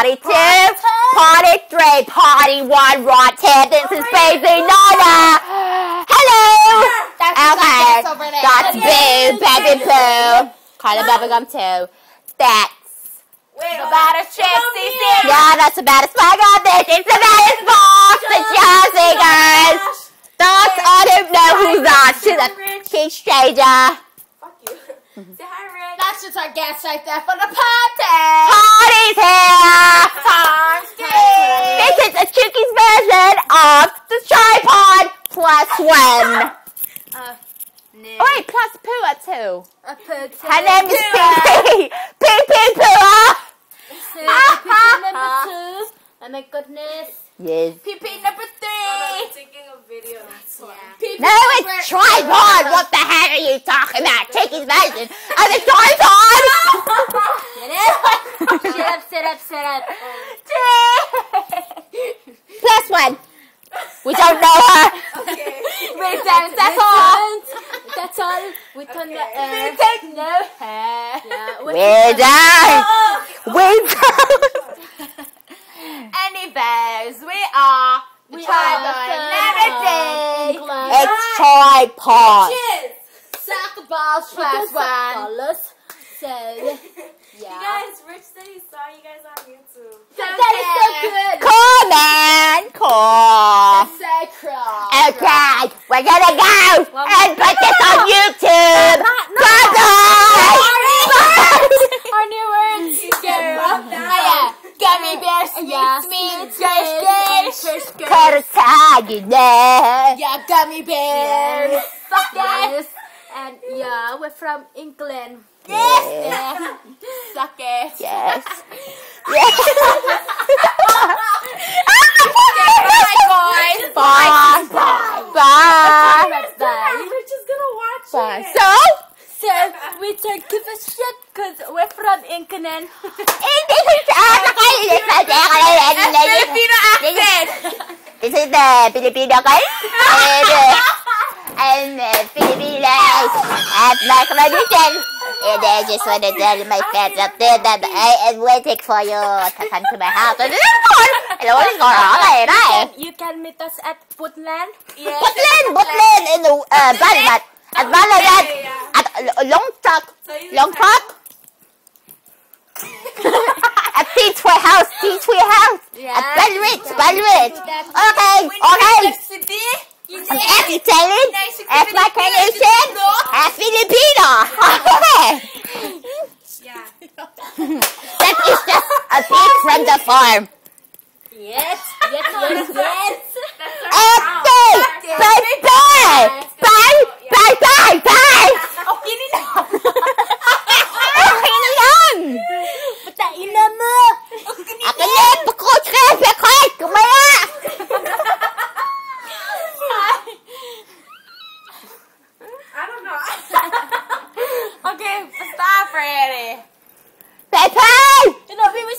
Party 2, Party 3, Party 1, Rod 10. This is Baby Nana. Hello. Okay, that's Boo, Baby-Buu. Kind of bubblegum too. That's the baddest chick, Sisi. yeah, that's the baddest. My God, this is the baddest boss, the Chuukese girls. That's I don't know who's that. She's a she's stranger. Fuck you. Say hi, Rich. That's just our guest right there for the party. Party's here. Time This is a Chuukese version of the tripod plus one. No. Oh wait, plus Pua too. Her Her name is Pee-Pee. Pee-Pee Pua. number 2. Oh my goodness. Yes. PP number 3. I'm taking a video. That's why. No, it's tripod. What the hell are you talking about? Chuukese's version of the tripod. Sit up. Plus one. We don't know her. Okay. That's all. That's all. We turn the air. We take no hair. Yeah, We're done. We're done. Anyways, we are the tripod and everything. It's tripod. Cheers. Soccer balls plus one. So, You yeah. guys, Rich said he saw you guys on YouTube. That is so good. Cool, man. Cool. So cool. Okay, we're gonna go and put this on YouTube. Bye-bye. Our new words. Yeah. Gummy bears, sweet, yeah, gummy bears. Yes. And yeah, we're from England. Yes. Suck it. Yes. Bye, guys. Bye. Bye. Rich is gonna watch Bye. it. So we don't give a shit because we're from England. Filipino accent. This is the Filipino guy. And Filipinos have my tradition. And I just want to tell my friends up there that I am waiting for you to come to my house. And hello, what's going on? Right? You can meet us at Woodland. Yes. Butland in the Balmat. At Balagat. At Long Truck. At T-Tree House. Yeah. At Balwit. Okay. I'm Actin. As my carnation. As Filipino. Yeah. That is just a pig from the farm. Yes. Actin. Bye. Okay na lang. Okay na lang. Patain na mo. Akin na. Pakot. Kumaya. I don't know. Okay, stop already. Peppa.